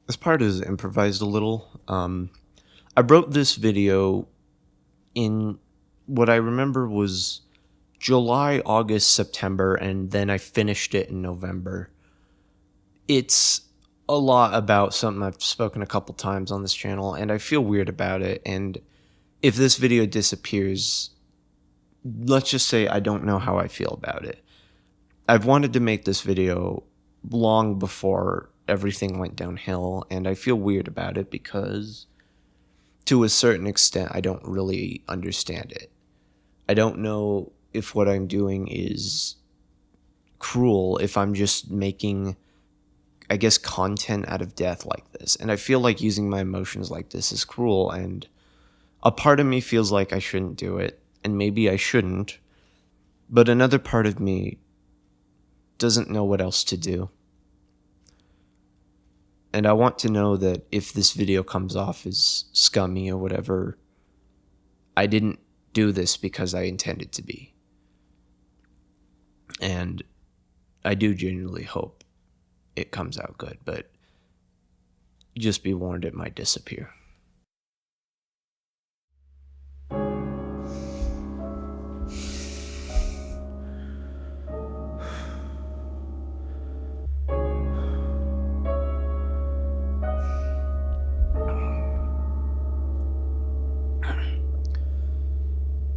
This part is improvised a little. I wrote this video in what I remember was July, August, September, and then I finished it in November. It's a lot about something I've spoken a couple times on this channel, and I feel weird about it. And if this video disappears, let's just say I don't know how I feel about it. I've wanted to make this video long before everything went downhill, and I feel weird about it because to a certain extent I don't really understand it. I don't know if what I'm doing is cruel, if I'm just making, I guess, content out of death like this. And I feel like using my emotions like this is cruel, and a part of me feels like I shouldn't do it, and maybe I shouldn't, but another part of me doesn't know what else to do. And I want to know that if this video comes off as scummy or whatever, I didn't do this because I intended to be. And I do genuinely hope it comes out good, but just be warned it might disappear.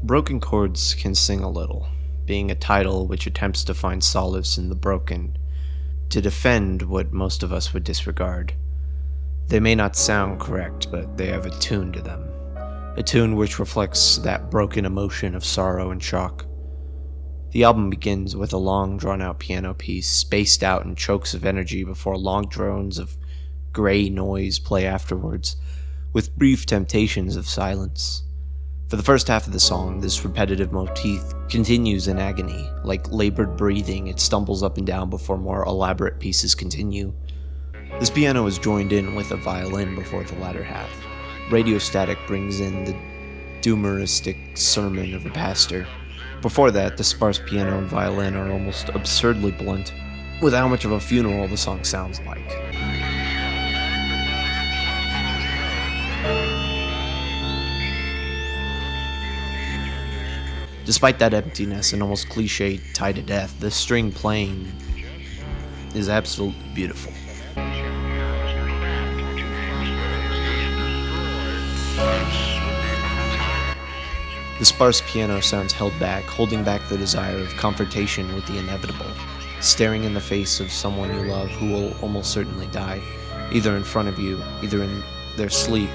Broken chords can sing a little, being a title which attempts to find solace in the broken, to defend what most of us would disregard. They may not sound correct, but they have a tune to them, a tune which reflects that broken emotion of sorrow and shock. The album begins with a long, drawn-out piano piece, spaced out in chokes of energy before long drones of gray noise play afterwards, with brief temptations of silence. For the first half of the song, this repetitive motif continues in agony. Like labored breathing, it stumbles up and down before more elaborate pieces continue. This piano is joined in with a violin before the latter half. Radio static brings in the doomeristic sermon of a pastor. Before that, the sparse piano and violin are almost absurdly blunt, with how much of a funeral the song sounds like. Despite that emptiness and almost cliche tie to death, the string playing is absolutely beautiful. The sparse piano sounds held back, holding back the desire of confrontation with the inevitable, staring in the face of someone you love who will almost certainly die, either in front of you, either in their sleep,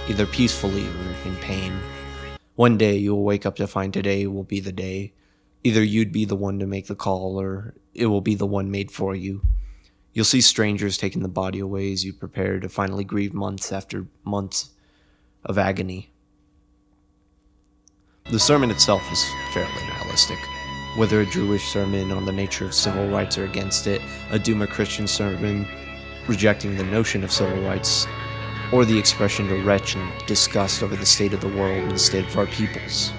either peacefully or in pain. One day you will wake up to find today will be the day. Either you'd be the one to make the call, or it will be the one made for you. You'll see strangers taking the body away as you prepare to finally grieve months after months of agony. The sermon itself is fairly nihilistic. Whether a Jewish sermon on the nature of civil rights or against it, a Doomer Christian sermon rejecting the notion of civil rights, or the expression to retch and disgust over the state of the world and the state of our peoples.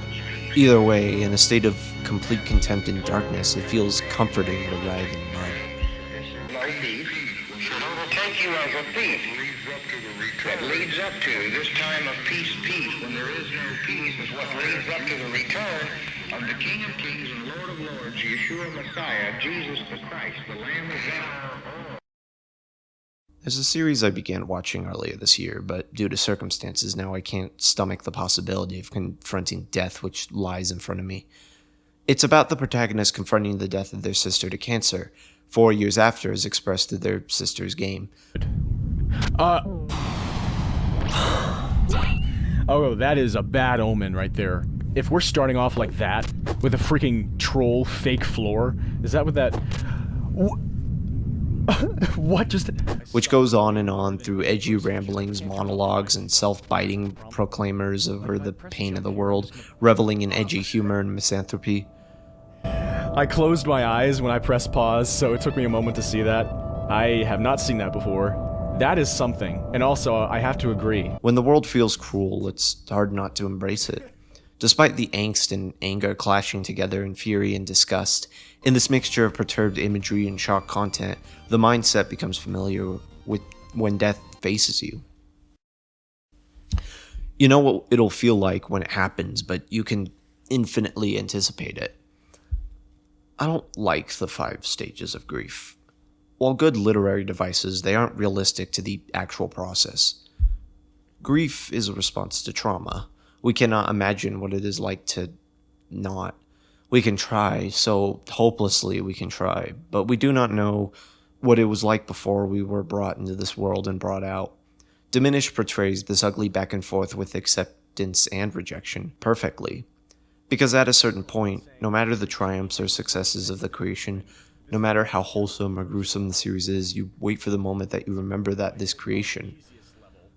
Either way, in a state of complete contempt and darkness, it feels comforting to writhe in mud. No peace should overtake you as a thief that leads up to this time of peace, when there is no peace, is what leads up to the return of the King of Kings and Lord of Lords, Yeshua Messiah, Jesus the Christ, the Lamb of God. There's a series I began watching earlier this year, but due to circumstances now I can't stomach the possibility of confronting death which lies in front of me. It's about the protagonist confronting the death of their sister to cancer, 4 years after as expressed through their sister's game. Oh, that is a bad omen right there. If we're starting off like that, with a freaking troll fake floor, is that what that... What just... Which goes on and on through edgy ramblings, monologues, and self-biting proclaimers over the pain of the world, reveling in edgy humor and misanthropy. I closed my eyes when I pressed pause, so it took me a moment to see that. I have not seen that before. That is something, and also, I have to agree. When the world feels cruel, it's hard not to embrace it. Despite the angst and anger clashing together in fury and disgust, in this mixture of perturbed imagery and shock content, the mindset becomes familiar with when death faces you. You know what it'll feel like when it happens, but you can infinitely anticipate it. I don't like the 5 stages of grief. While good literary devices, they aren't realistic to the actual process. Grief is a response to trauma. We cannot imagine what it is like to not. We can try, so hopelessly we can try, but we do not know what it was like before we were brought into this world and brought out. Diminish portrays this ugly back and forth with acceptance and rejection perfectly. Because at a certain point, no matter the triumphs or successes of the creation, no matter how wholesome or gruesome the series is, you wait for the moment that you remember that this creation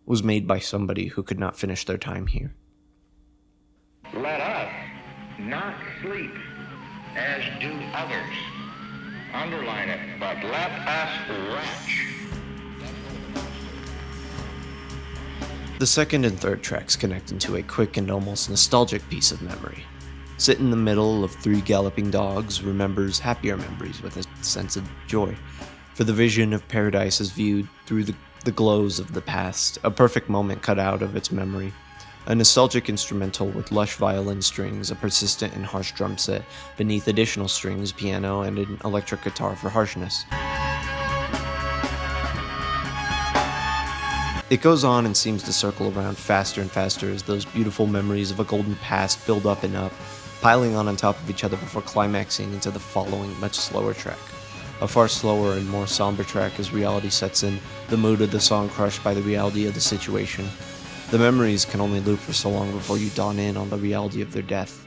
was made by somebody who could not finish their time here. Let us not sleep as do others. Underline it, but let us watch. The second and third tracks connect into a quick and almost nostalgic piece of memory. Sit in the middle of 3 galloping dogs remembers happier memories with a sense of joy, for the vision of paradise is viewed through the glows of the past, a perfect moment cut out of its memory. A nostalgic instrumental with lush violin strings, a persistent and harsh drum set, beneath additional strings, piano, and an electric guitar for harshness. It goes on and seems to circle around faster and faster as those beautiful memories of a golden past build up and up, piling on top of each other before climaxing into the following, much slower track. A far slower and more somber track as reality sets in, the mood of the song crushed by the reality of the situation. The memories can only loop for so long before you dawn in on the reality of their death.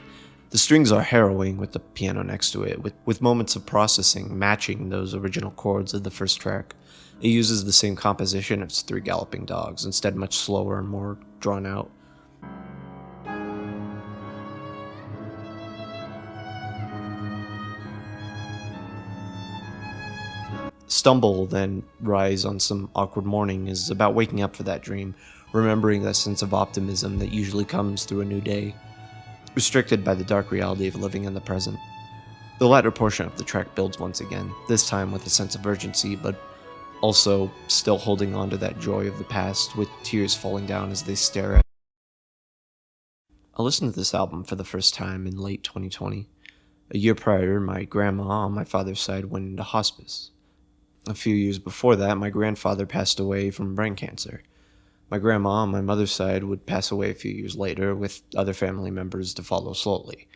The strings are harrowing with the piano next to it, with moments of processing matching those original chords of the first track. It uses the same composition as 3 galloping dogs, instead much slower and more drawn out. Stumble, then Rise on Some Awkward Morning is about waking up for that dream, remembering that sense of optimism that usually comes through a new day, restricted by the dark reality of living in the present. The latter portion of the track builds once again, this time with a sense of urgency, but also still holding on to that joy of the past, with tears falling down as they stare at it. I listened to this album for the first time in late 2020. A year prior, my grandma on my father's side went into hospice. A few years before that, my grandfather passed away from brain cancer. My grandma on my mother's side would pass away a few years later, with other family members to follow slowly.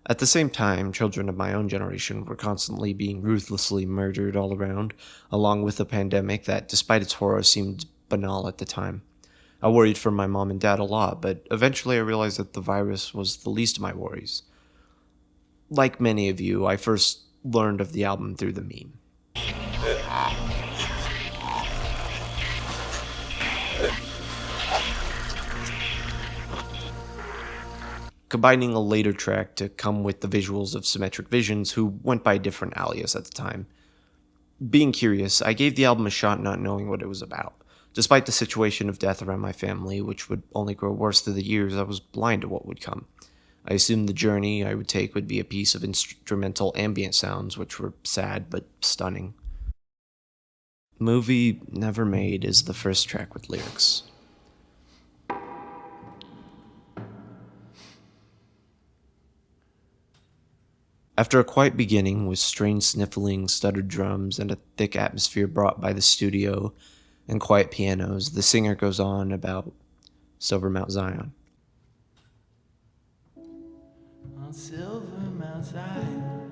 At the same time, children of my own generation were constantly being ruthlessly murdered all around, along with a pandemic that, despite its horror, seemed banal at the time. I worried for my mom and dad a lot, but eventually I realized that the virus was the least of my worries. Like many of you, I first learned of the album through the meme. Combining a later track to come with the visuals of Symmetric Visions, who went by a different alias at the time. Being curious, I gave the album a shot not knowing what it was about. Despite the situation of death around my family, which would only grow worse through the years, I was blind to what would come. I assumed the journey I would take would be a piece of instrumental ambient sounds, which were sad but stunning. Movie Never Made is the first track with lyrics. After a quiet beginning with strange sniffling, stuttered drums, and a thick atmosphere brought by the studio and quiet pianos, the singer goes on about Silver Mount Zion. On Silver Mount Zion,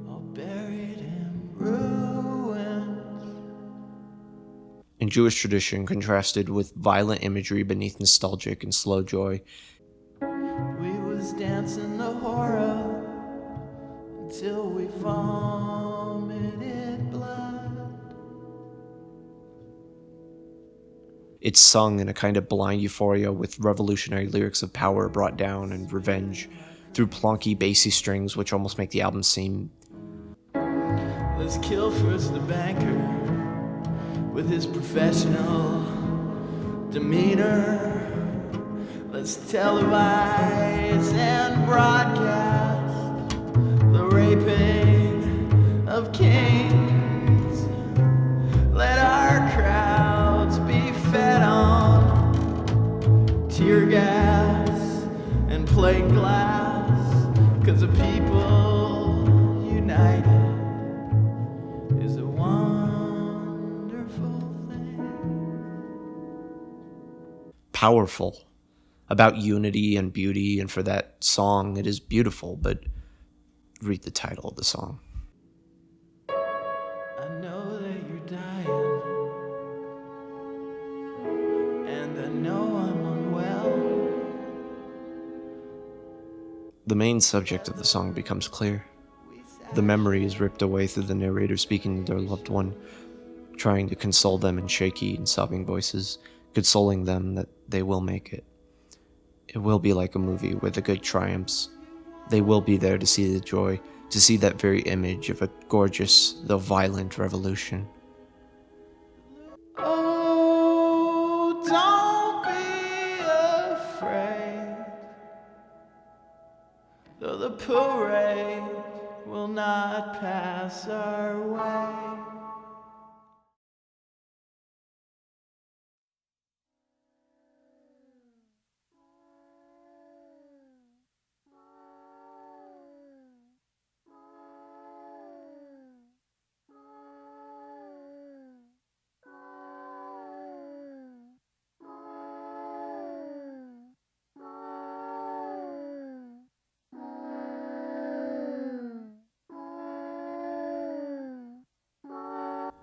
all buried in ruins. In Jewish tradition, contrasted with violent imagery beneath nostalgic and slow joy, We was dancing the horror until we vomited blood. it's sung in a kind of blind euphoria with revolutionary lyrics of power brought down and revenge through plonky, bassy strings which almost make the album seem... Let's kill first the banker with his professional demeanor. Let's televise and broadcast the raping of kings. As a people united is a wonderful thing. Powerful. About unity and beauty, and for that song, it is beautiful, but read the title of the song. I know that you're dying, and I know I'm unwell. The main subject of the song becomes clear. The memory is ripped away through the narrator speaking to their loved one, trying to console them in shaky and sobbing voices, consoling them that they will make it. It will be like a movie where the good triumphs. They will be there to see the joy, to see that very image of a gorgeous, though violent revolution. Oh, don't be afraid, though the parade will not pass our way.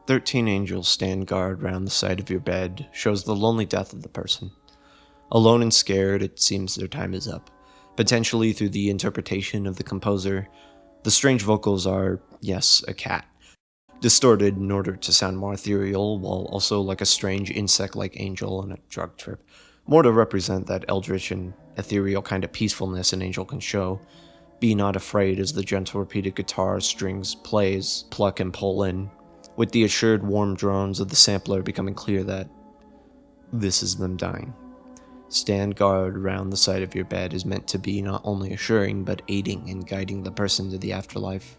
13 angels stand guard round the side of your bed shows the lonely death of the person. Alone and scared, it seems their time is up. Potentially through the interpretation of the composer, the strange vocals are, yes, a cat. Distorted in order to sound more ethereal, while also like a strange insect-like angel on a drug trip. More to represent that eldritch and ethereal kind of peacefulness an angel can show. Be not afraid as the gentle repeated guitar strings plays, pluck and pull in, with the assured warm drones of the sampler becoming clear that this is them dying. Stand guard round the side of your bed is meant to be not only assuring, but aiding and guiding the person to the afterlife.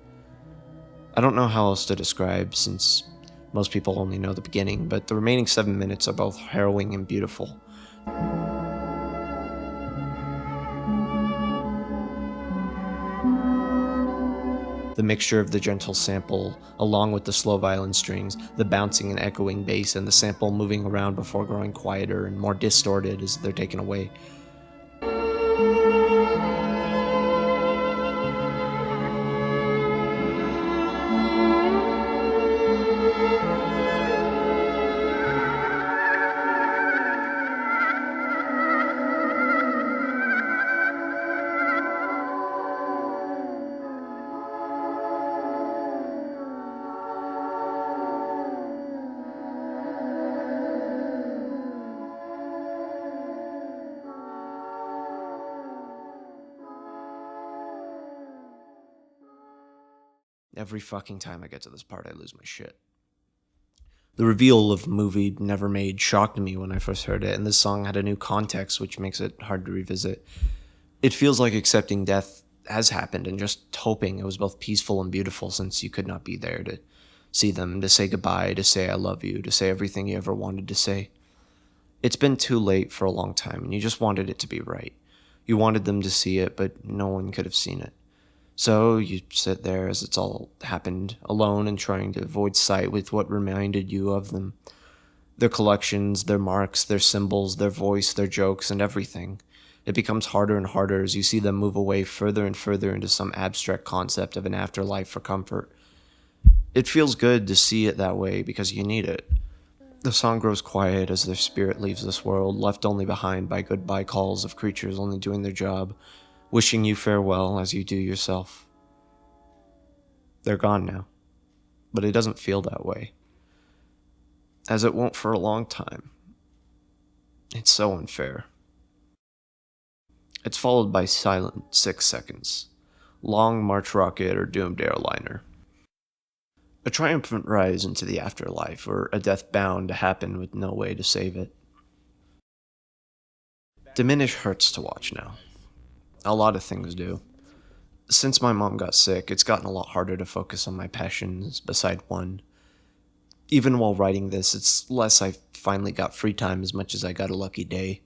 I don't know how else to describe, since most people only know the beginning, but the remaining 7 minutes are both harrowing and beautiful. The mixture of the gentle sample, along with the slow violin strings, the bouncing and echoing bass, and the sample moving around before growing quieter and more distorted as they're taken away. Every fucking time I get to this part, I lose my shit. The reveal of movie Never Made shocked me when I first heard it, and this song had a new context which makes it hard to revisit. It feels like accepting death has happened and just hoping it was both peaceful and beautiful, since you could not be there to see them, to say goodbye, to say I love you, to say everything you ever wanted to say. It's been too late for a long time, and you just wanted it to be right. You wanted them to see it, but no one could have seen it. So you sit there as it's all happened, alone and trying to avoid sight with what reminded you of them. Their collections, their marks, their symbols, their voice, their jokes, and everything. It becomes harder and harder as you see them move away further and further into some abstract concept of an afterlife for comfort. It feels good to see it that way because you need it. The song grows quiet as their spirit leaves this world, left only behind by goodbye calls of creatures only doing their job, wishing you farewell as you do yourself. They're gone now, but it doesn't feel that way, as it won't for a long time. It's so unfair. It's followed by silent 6 seconds, long March rocket or doomed airliner. A triumphant rise into the afterlife, or a death bound to happen with no way to save it. Diminish hurts to watch now. A lot of things do. Since my mom got sick, it's gotten a lot harder to focus on my passions beside one. Even while writing this, it's less I finally got free time as much as I got a lucky day.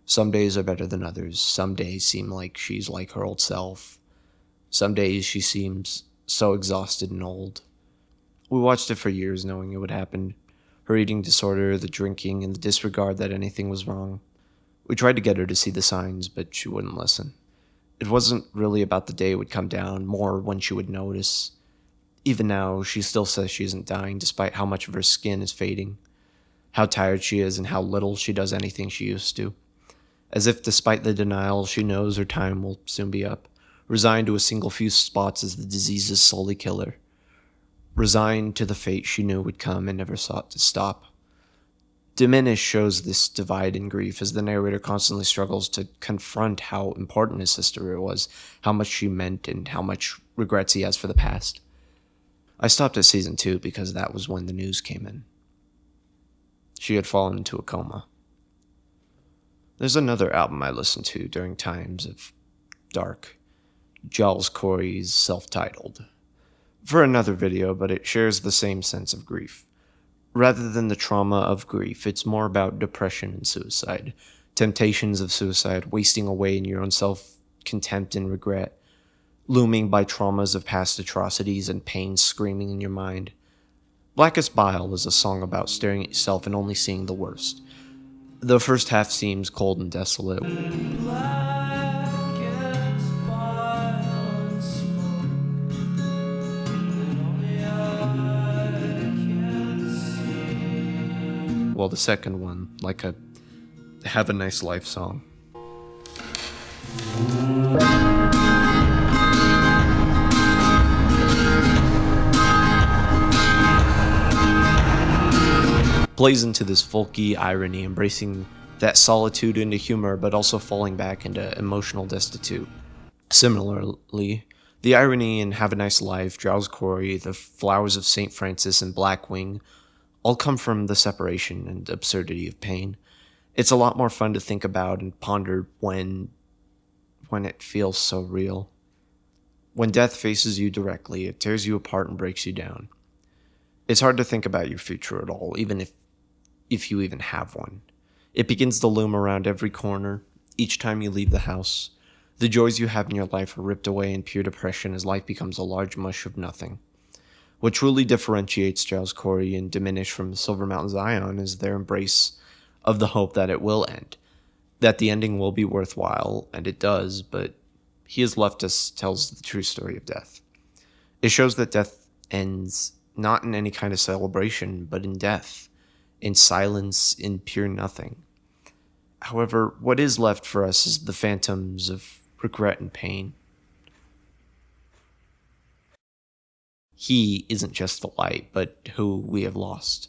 Some days are better than others. Some days seem like she's like her old self. Some days she seems so exhausted and old. We watched it for years knowing it would happen. Her eating disorder, the drinking, and the disregard that anything was wrong. We tried to get her to see the signs, but she wouldn't listen. It wasn't really about the day it would come down, more when she would notice. Even now, she still says she isn't dying despite how much of her skin is fading, how tired she is, and how little she does anything she used to. As if despite the denial, she knows her time will soon be up, resigned to a single few spots as the diseases slowly kill her. Resigned to the fate she knew would come and never sought to stop. Diminish shows this divide in grief as the narrator constantly struggles to confront how important his sister was, how much she meant, and how much regrets he has for the past. I stopped at season 2 because that was when the news came in. She had fallen into a coma. There's another album I listened to during times of dark, Giles Corey's Self-Titled. For another video, but it shares the same sense of grief. Rather than the trauma of grief, it's more about depression and suicide, temptations of suicide, wasting away in your own self-contempt and regret, looming by traumas of past atrocities and pain screaming in your mind. Blackest Bile is a song about staring at yourself and only seeing the worst. The first half seems cold and desolate, Black as bile and smoke, and only I can see. while the second one, like a Have a Nice Life song. Plays into this folky irony, embracing that solitude into humor, but also falling back into emotional destitute. Similarly, the irony in Have a Nice Life, Giles Corey, The Flowers of St. Francis, and Blackwing all come from the separation and absurdity of pain. It's a lot more fun to think about and ponder when it feels so real. When death faces you directly, it tears you apart and breaks you down. It's hard to think about your future at all, even if you even have one. It begins to loom around every corner, each time you leave the house. The joys you have in your life are ripped away in pure depression as life becomes a large mush of nothing. What truly differentiates Giles Corey and Diminish from Silver Mountain Zion is their embrace of the hope that it will end, that the ending will be worthwhile, and it does, but He Has Left Us tells the true story of death. It shows that death ends not in any kind of celebration, but in death, in silence, in pure nothing. However, what is left for us is the phantoms of regret and pain. He isn't just the light, but who we have lost.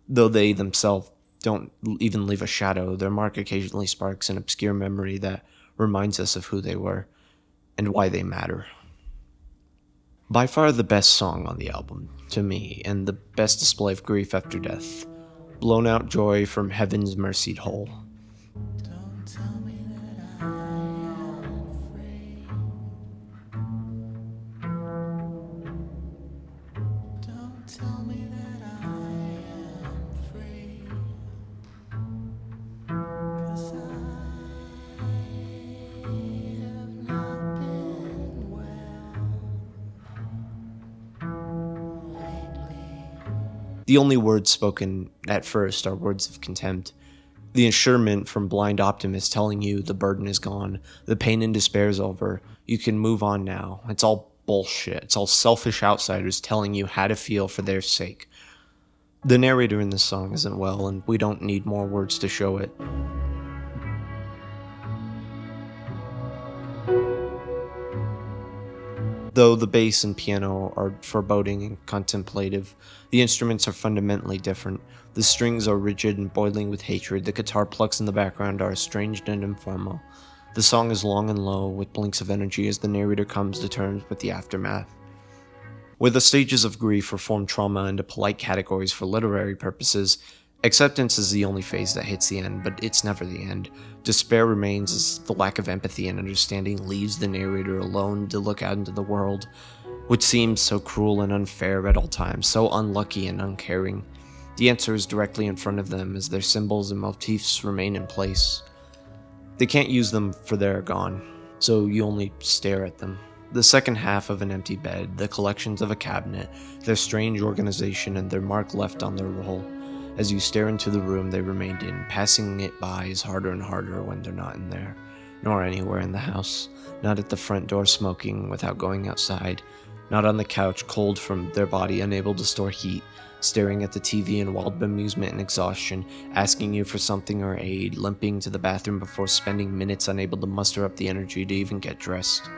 Though they themselves don't even leave a shadow, their mark occasionally sparks an obscure memory that reminds us of who they were and why they matter. By far the best song on the album, to me, and the best display of grief after death. Blown Out Joy from Heaven's Mercied Hole. Don't tell me that I am free. Don't tell me that I am free. 'Cause I have not been well lately. The only words spoken at first are words of contempt. The assurement from blind optimists telling you the burden is gone, the pain and despair is over, you can move on now. It's all bullshit. It's all selfish outsiders telling you how to feel for their sake. The narrator in this song isn't well, and we don't need more words to show it. Though the bass and piano are foreboding and contemplative, the instruments are fundamentally different. The strings are rigid and boiling with hatred, the guitar plucks in the background are estranged and informal. The song is long and low, with blinks of energy as the narrator comes to terms with the aftermath. Where the stages of grief reform trauma into polite categories for literary purposes, acceptance is the only phase that hits the end, but it's never the end. Despair remains as the lack of empathy and understanding leaves the narrator alone to look out into the world, which seems so cruel and unfair at all times, so unlucky and uncaring. The answer is directly in front of them as their symbols and motifs remain in place. They can't use them for they're gone, so you only stare at them. The second half of an empty bed, the collections of a cabinet, their strange organization, and their mark left on their roll. As you stare into the room they remained in, passing it by is harder and harder when they're not in there, nor anywhere in the house. Not at the front door smoking without going outside, not on the couch cold from their body unable to store heat, staring at the TV in wild bemusement and exhaustion, asking you for something or aid, limping to the bathroom before spending minutes unable to muster up the energy to even get dressed.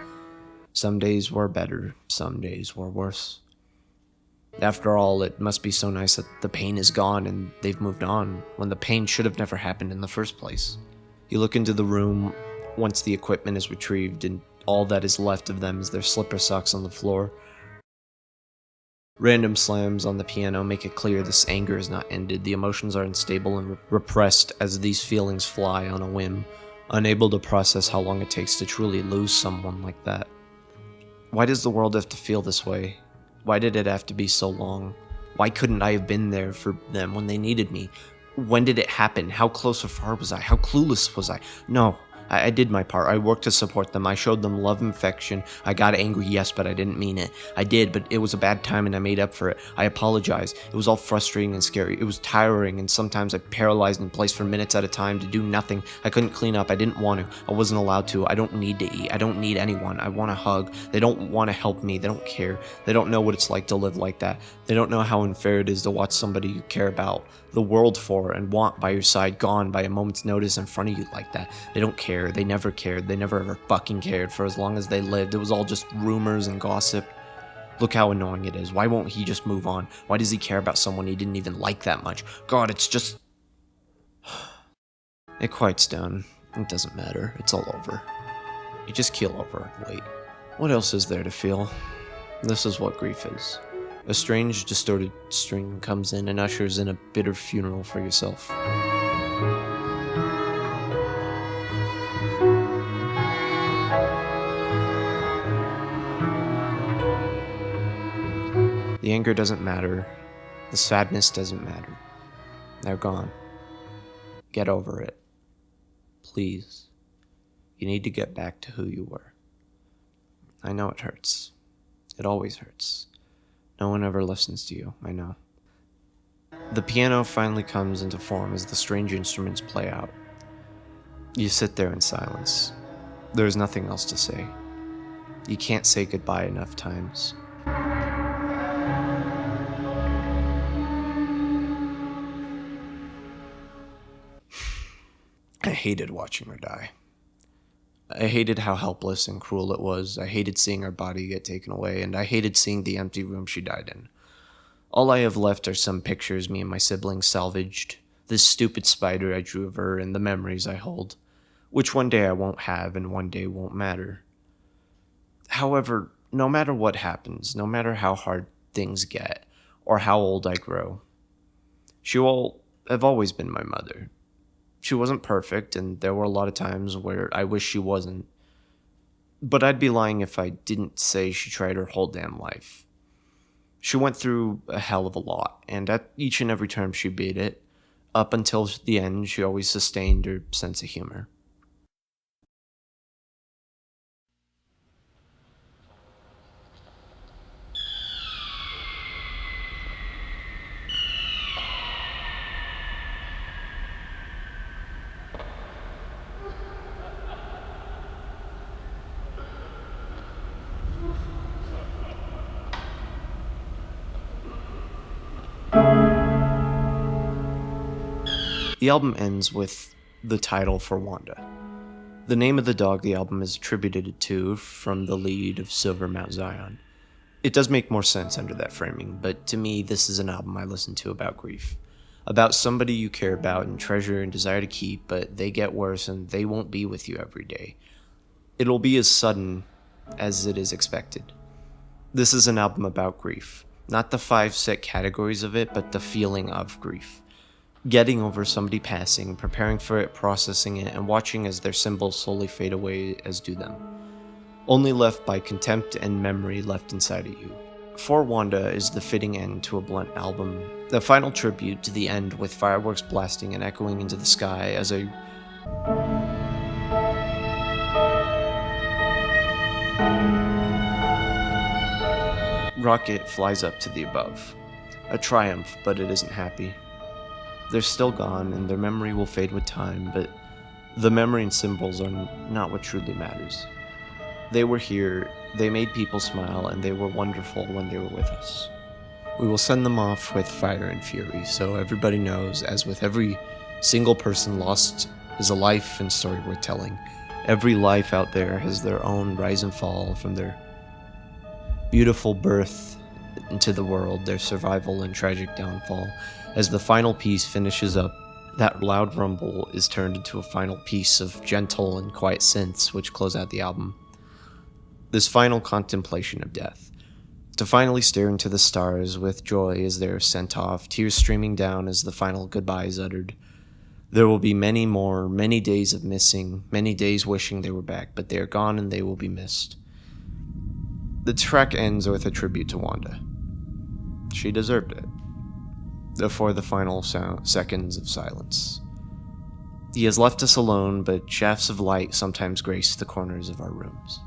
Some days were better, some days were worse. After all, it must be so nice that the pain is gone and they've moved on, when the pain should have never happened in the first place. You look into the room once the equipment is retrieved, and all that is left of them is their slipper socks on the floor. Random slams on the piano make it clear this anger is not ended. The emotions are unstable and repressed as these feelings fly on a whim, unable to process how long it takes to truly lose someone like that. Why does the world have to feel this way? Why did it have to be so long? Why couldn't I have been there for them when they needed me? When did it happen? How close or far was I? How clueless was I? No, I did my part. I worked to support them. I showed them love and affection. I got angry, yes, but I didn't mean it. I did, but it was a bad time and I made up for it. I apologize. It was all frustrating and scary. It was tiring, and sometimes I paralyzed in place for minutes at a time to do nothing. I couldn't clean up. I didn't want to. I wasn't allowed to. I don't need to eat. I don't need anyone. I want a hug. They don't want to help me. They don't care. They don't know what it's like to live like that. They don't know how unfair it is to watch somebody you care about, the world for, and want by your side gone by a moment's notice in front of you like that. They don't care. They never cared. They never ever fucking cared for as long as they lived. It was all just rumors and gossip. Look how annoying it is. Why won't he just move on? Why does he care about someone he didn't even like that much? God, it's just... It quiets down. It doesn't matter. It's all over. You just keel over. Wait. What else is there to feel? This is what grief is. A strange, distorted string comes in and ushers in a bitter funeral for yourself. The anger doesn't matter. The sadness doesn't matter. They're gone. Get over it. Please. You need to get back to who you were. I know it hurts. It always hurts. No one ever listens to you, I know. The piano finally comes into form as the strange instruments play out. You sit there in silence. There is nothing else to say. You can't say goodbye enough times. I hated watching her die. I hated how helpless and cruel it was. I hated seeing her body get taken away, and I hated seeing the empty room she died in. All I have left are some pictures me and my siblings salvaged, this stupid spider I drew of her, and the memories I hold, which one day I won't have and one day won't matter. However, no matter what happens, no matter how hard things get, or how old I grow, she will have always been my mother. She wasn't perfect, and there were a lot of times where I wish she wasn't. But I'd be lying if I didn't say she tried her whole damn life. She went through a hell of a lot, and at each and every turn she beat it. Up until the end, she always sustained her sense of humor. The album ends with the title for Wanda. The name of the dog the album is attributed to from the lead of Silver Mount Zion. It does make more sense under that framing, but to me this is an album I listen to about grief. About somebody you care about and treasure and desire to keep, but they get worse and they won't be with you every day. It'll be as sudden as it is expected. This is an album about grief. Not the 5 set categories of it, but the feeling of grief. Getting over somebody passing, preparing for it, processing it, and watching as their symbols slowly fade away as do them. Only left by contempt and memory left inside of you. For Wanda is the fitting end to a blunt album. The final tribute to the end with fireworks blasting and echoing into the sky as a rocket flies up to the above. A triumph, but it isn't happy. They're still gone, and their memory will fade with time, but the memory and symbols are not what truly matters. They were here, they made people smile, and they were wonderful when they were with us. We will send them off with fire and fury, so everybody knows, as with every single person lost is a life and story worth telling. Every life out there has their own rise and fall, from their beautiful birth into the world, their survival and tragic downfall. As the final piece finishes up, that loud rumble is turned into a final piece of gentle and quiet synths which close out the album. This final contemplation of death. To finally stare into the stars with joy as they're sent off, tears streaming down as the final goodbye is uttered. There will be many more, many days of missing, many days wishing they were back, but they are gone and they will be missed. The track ends with a tribute to Wanda. She deserved it. Before the final seconds of silence. He has left us alone, but shafts of light sometimes grace the corners of our rooms.